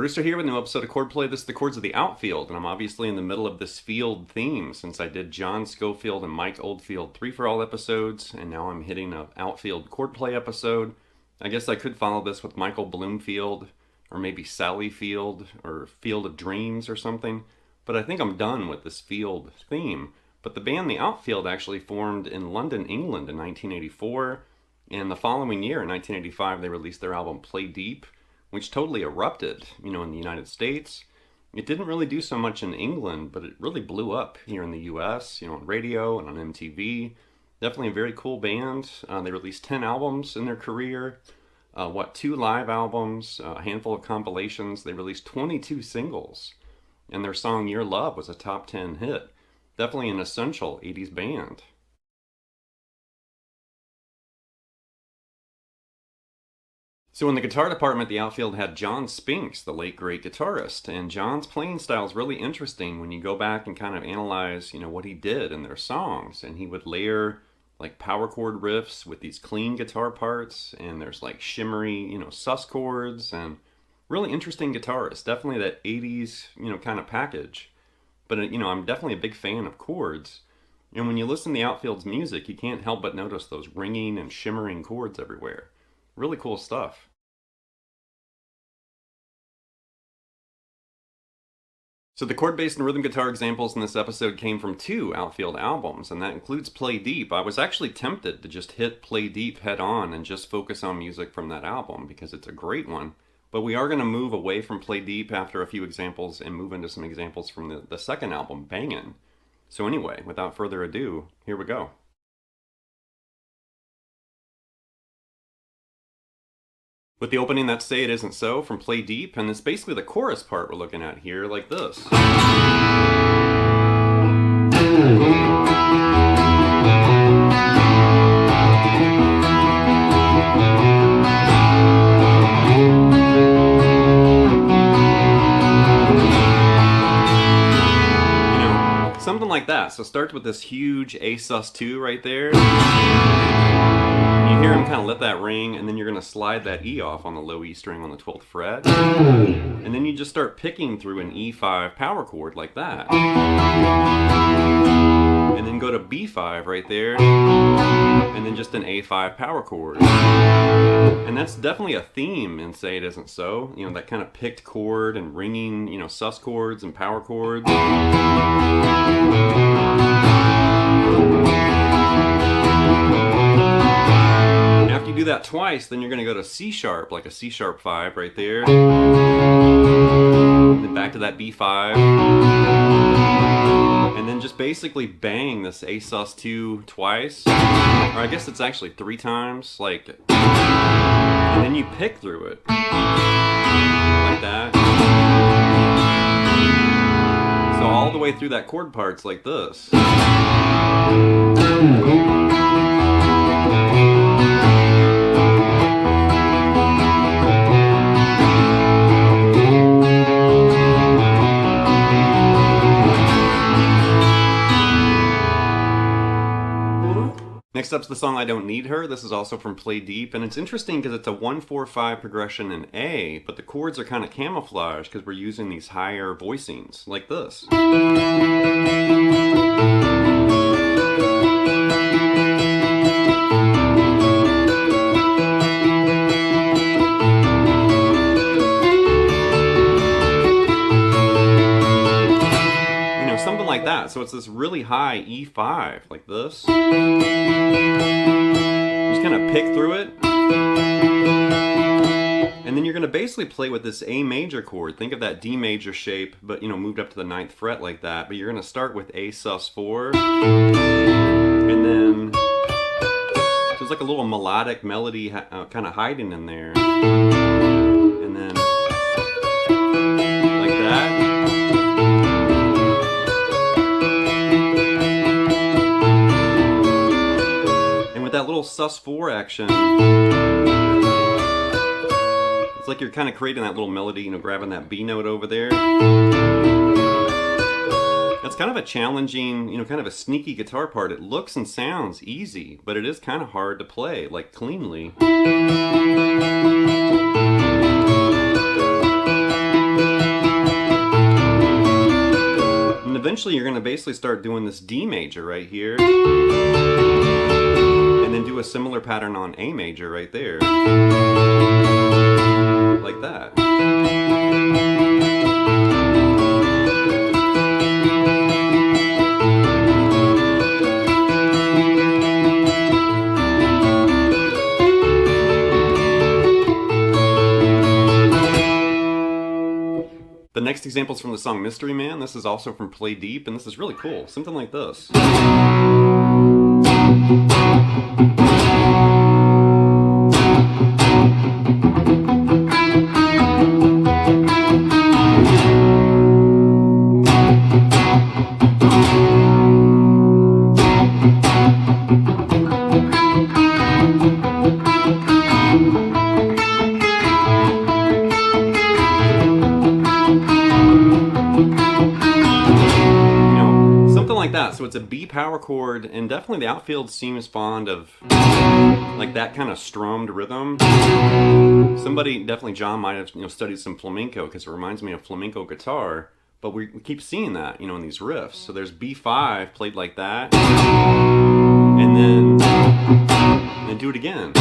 Rooster here with a new episode of Chordplay. This is the Chords of the Outfield, and I'm obviously in the middle of this field theme since I did John Schofield and Mike Oldfield 3 for All episodes, and now I'm hitting an Outfield Chordplay episode. I guess I could follow this with Michael Bloomfield, or maybe Sally Field, or Field of Dreams or something, but I think I'm done with this field theme. But the band The Outfield actually formed in London, England in 1984, and the following year, in 1985, they released their album Play Deep, which totally erupted, in the United States. It didn't really do so much in England, but it really blew up here in the US, on radio and on MTV. Definitely a very cool band. They released 10 albums in their career, 2 live albums, a handful of compilations. They released 22 singles, and their song Your Love was a top 10 hit. Definitely an essential 80s band. So in the guitar department, The Outfield had John Spinks, the late great guitarist, and John's playing style is really interesting when you go back and kind of analyze, what he did in their songs. And he would layer like power chord riffs with these clean guitar parts, and there's like shimmery, sus chords, and really interesting guitarist. Definitely that 80s, kind of package. But I'm definitely a big fan of chords. And when you listen to The Outfield's music, you can't help but notice those ringing and shimmering chords everywhere. Really cool stuff. So the chord-based and rhythm guitar examples in this episode came from 2 Outfield albums, and that includes Play Deep. I was actually tempted to just hit Play Deep head on and just focus on music from that album because it's a great one. But we are going to move away from Play Deep after a few examples and move into some examples from the second album, Bangin. So anyway, without further ado, here we go. With the opening, that's Say It Isn't So from Play Deep, and it's basically the chorus part we're looking at here, like this. Something like that. So it starts with this huge A sus2 right there. You hear him kind of let that ring, and then you're going to slide that E off on the low E string on the 12th fret. And then you just start picking through an E5 power chord like that. And then go to B5 right there, and then just an A5 power chord. And that's definitely a theme in Say It Isn't So. That kind of picked chord and ringing, sus chords and power chords. After you do that twice, then you're going to go to C sharp, like a C sharp 5 right there. And then back to that B5. And then just basically bang this A sus2 twice. Or I guess it's actually 3 times, and then you pick through it. Like that. So all the way through that chord part's like this. Next up's the song I Don't Need Her. This is also from Play Deep, and it's interesting because it's a 1-4-5 progression in A, but the chords are kind of camouflaged because we're using these higher voicings, like this. Something like that. So it's this really high E5, like this. Just kind of pick through it. And then you're going to basically play with this A major chord. Think of that D major shape, but moved up to the 9th fret like that. But you're going to start with A sus4. And then there's like a little melodic melody kind of hiding in there. And then like that. That little sus4 action, it's like you're kind of creating that little melody, grabbing that B note over there. That's kind of a challenging, kind of a sneaky guitar part. It looks and sounds easy, but it is kind of hard to play, cleanly. eventually you're going to basically start doing this D major right here. And then do a similar pattern on A major right there. Like that. The next example is from the song Mystery Man. This is also from Play Deep, and this is really cool. Something like this. So it's a B power chord, and definitely the outfield seems fond of like that kind of strummed rhythm. Somebody, definitely John, might have studied some flamenco, because it reminds me of flamenco guitar. But we keep seeing that in these riffs. So there's B5 played like that, and then do it again.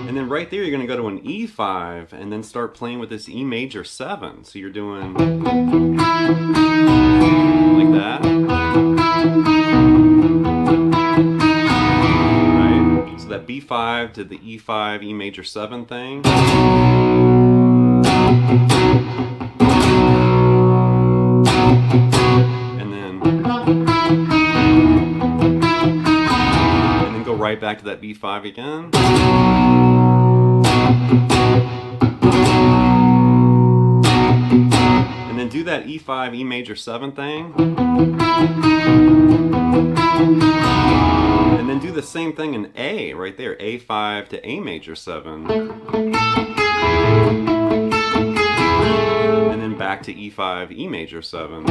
And then right there, you're going to go to an E5 and then start playing with this E major 7. So you're doing like that. Right? So that B5 to the E5, E major 7 thing. And then go right back to that B5 again. And then do that E5, E major 7 thing. And then do the same thing in A, right there, A5 to A major 7. And then back to E5, E major 7.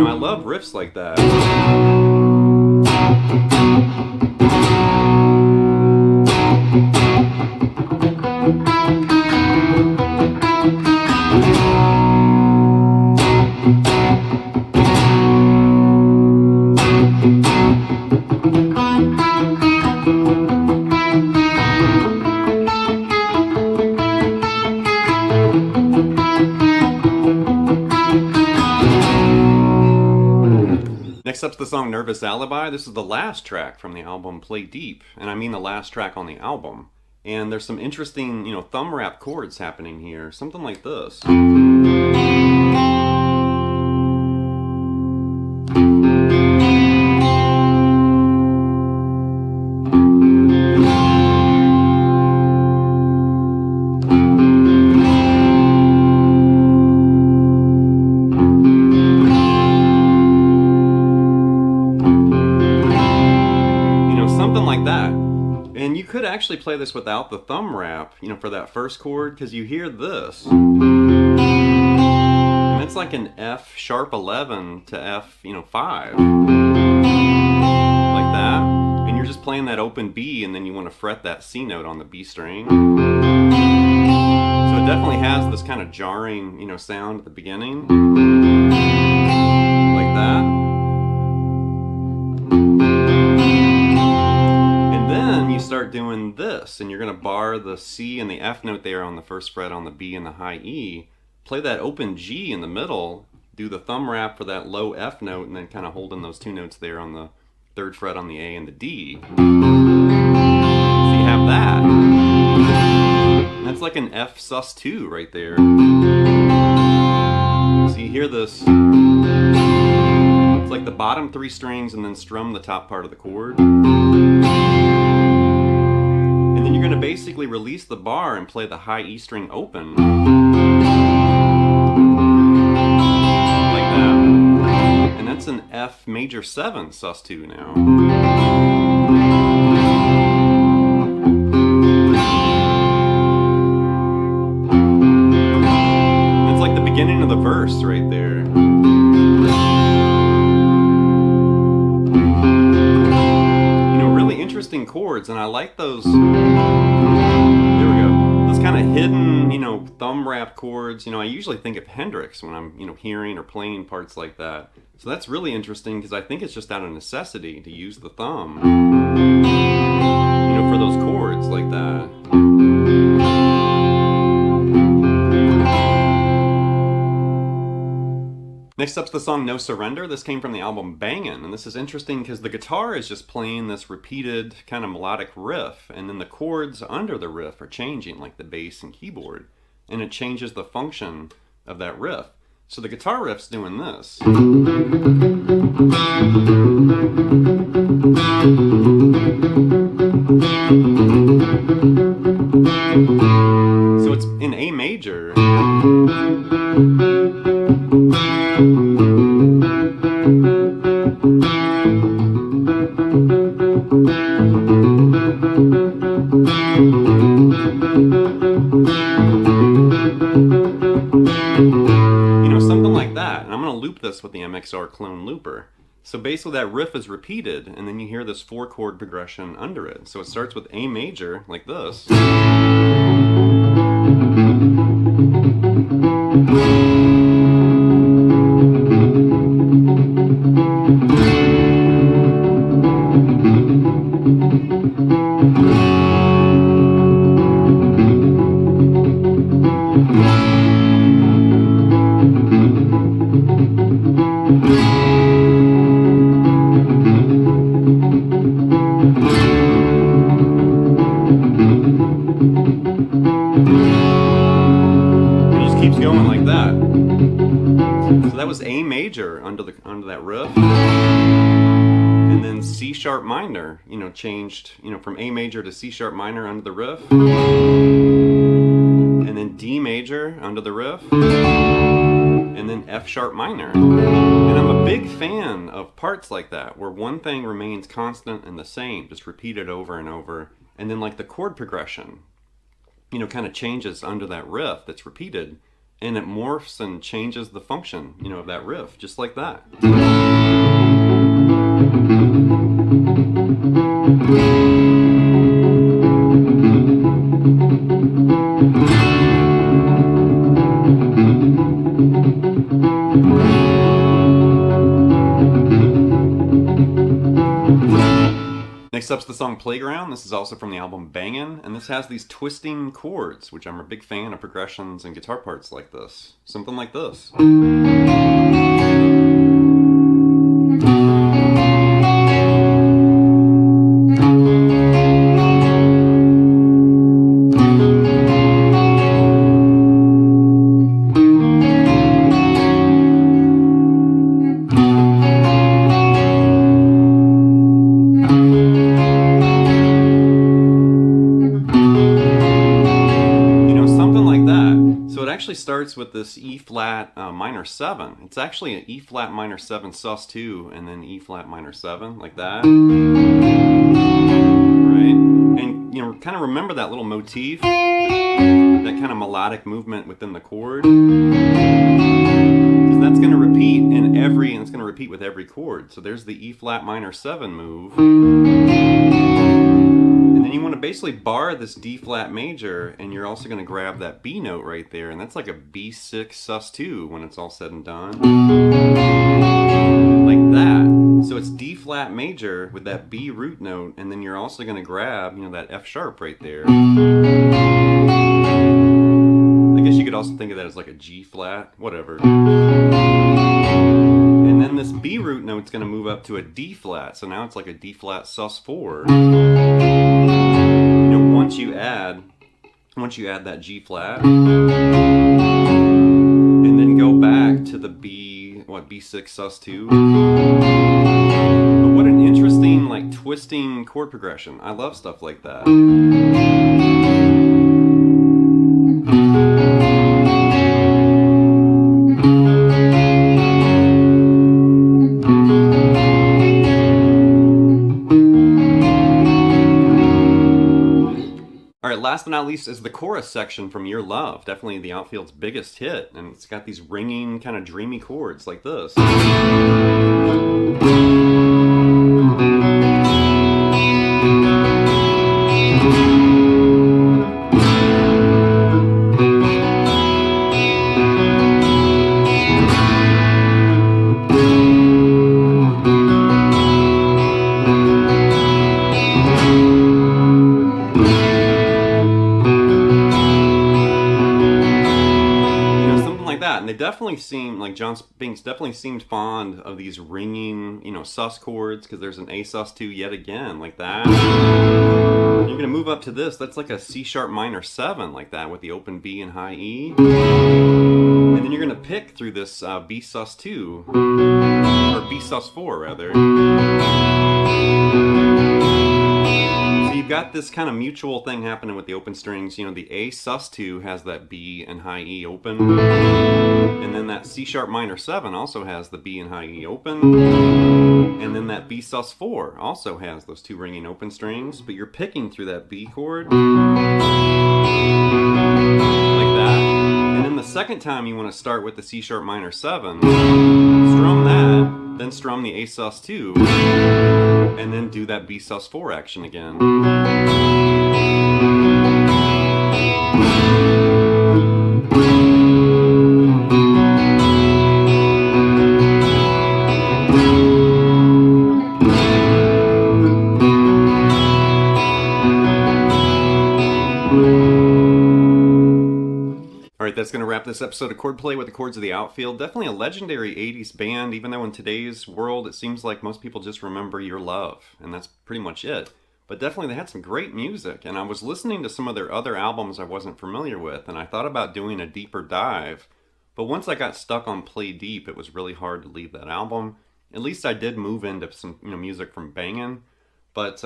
I love riffs like that. Next up's the song Nervous Alibi. This is the last track from the album Play Deep, and I mean the last track on the album. And there's some interesting, thumb wrap chords happening here. Something like this. And you could actually play this without the thumb wrap, for that first chord, because you hear this. And it's like an F sharp 11 to F, 5. Like that. And you're just playing that open B, and then you want to fret that C note on the B string. So it definitely has this kind of jarring, sound at the beginning. Like that. Start doing this, and you're going to bar the C and the F note there on the first fret on the B and the high E, play that open G in the middle, do the thumb wrap for that low F note, and then kind of holding those two notes there on the third fret on the A and the D. So you have that. And that's like an F sus2 right there. So you hear this, it's like the bottom 3 strings and then strum the top part of the chord. You're going to basically release the bar and play the high E string open. Like that. And that's an F major 7 sus2 now. It's like the beginning of the verse right there. Interesting chords, and I like those, there we go, those kind of hidden, thumb wrapped chords. I usually think of Hendrix when I'm, hearing or playing parts like that. So that's really interesting because I think it's just out of necessity to use the thumb, for those chords like that. Next up's the song No Surrender. This came from the album Bangin, and this is interesting because the guitar is just playing this repeated kind of melodic riff, and then the chords under the riff are changing, like the bass and keyboard, and it changes the function of that riff. So the guitar riff's doing this. So it's in A major. Something like that. And I'm going to loop this with the MXR clone looper. So basically that riff is repeated, and then you hear this 4-chord progression under it. So it starts with A major, like this. Keeps going like that. So that was A major under that riff, and then C sharp minor, changed, from A major to C sharp minor under the riff, and then D major under the riff, and then F sharp minor. And I'm a big fan of parts like that, where one thing remains constant and the same, just repeated over and over, and then like the chord progression, kind of changes under that riff that's repeated, and it morphs and changes the function, of that riff, just like that. Next up's the song Playground. This is also from the album Bangin, and this has these twisting chords, which I'm a big fan of progressions and guitar parts like this. Something like this. Actually starts with this E flat minor 7. It's actually an E flat minor 7 sus2 and then E flat minor 7, like that. Right? And kind of remember that little motif, that kind of melodic movement within the chord. Because that's going to repeat and it's going to repeat with every chord. So there's the E flat minor 7 move. And then you want to basically bar this D flat major, and you're also going to grab that B note right there, and that's like a B6 sus2 when it's all said and done. Like that. So it's D flat major with that B root note, and then you're also going to grab, that F sharp right there. I guess you could also think of that as like a G flat, whatever. And then this B root note's going to move up to a D flat, so now it's like a D flat sus4. Once you add that G flat, and then go back to the B6 sus2. But what an interesting, like, twisting chord progression. I love stuff like that. Last but not least is the chorus section from Your Love, definitely the Outfield's biggest hit, and it's got these ringing, kind of dreamy chords like this. they definitely seem like John Binks definitely seemed fond of these ringing, sus chords, because there's an A sus2 yet again, like that. You're gonna move up to this. That's like a C sharp minor 7, like that, with the open B and high E. And then you're gonna pick through this B sus2, or B sus4 rather. So you've got this kind of mutual thing happening with the open strings. The A sus2 has that B and high E open, and then that C sharp minor 7 also has the B and high E open, and then that B sus4 also has those two ringing open strings, but you're picking through that B chord, like that. And then the second time you want to start with the C sharp minor 7, strum that, then strum the A sus2, and then do that B sus4 action again. Alright, that's going to wrap this episode of Chordplay with the Chords of the Outfield. Definitely a legendary 80s band, even though in today's world it seems like most people just remember Your Love, and that's pretty much it. But definitely they had some great music, and I was listening to some of their other albums I wasn't familiar with, and I thought about doing a deeper dive, but once I got stuck on Play Deep, it was really hard to leave that album. At least I did move into some music from Bangin, but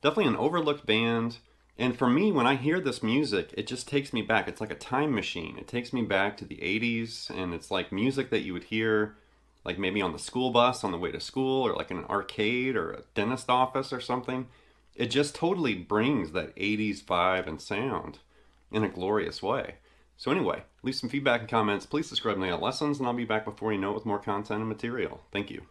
definitely an overlooked band. And for me, when I hear this music, it just takes me back. It's like a time machine. It takes me back to the 80s, and it's like music that you would hear like maybe on the school bus on the way to school, or like in an arcade or a dentist office or something. It just totally brings that 80s vibe and sound in a glorious way. So anyway, leave some feedback and comments. Please subscribe to Nail Lessons, and I'll be back before you know it with more content and material. Thank you.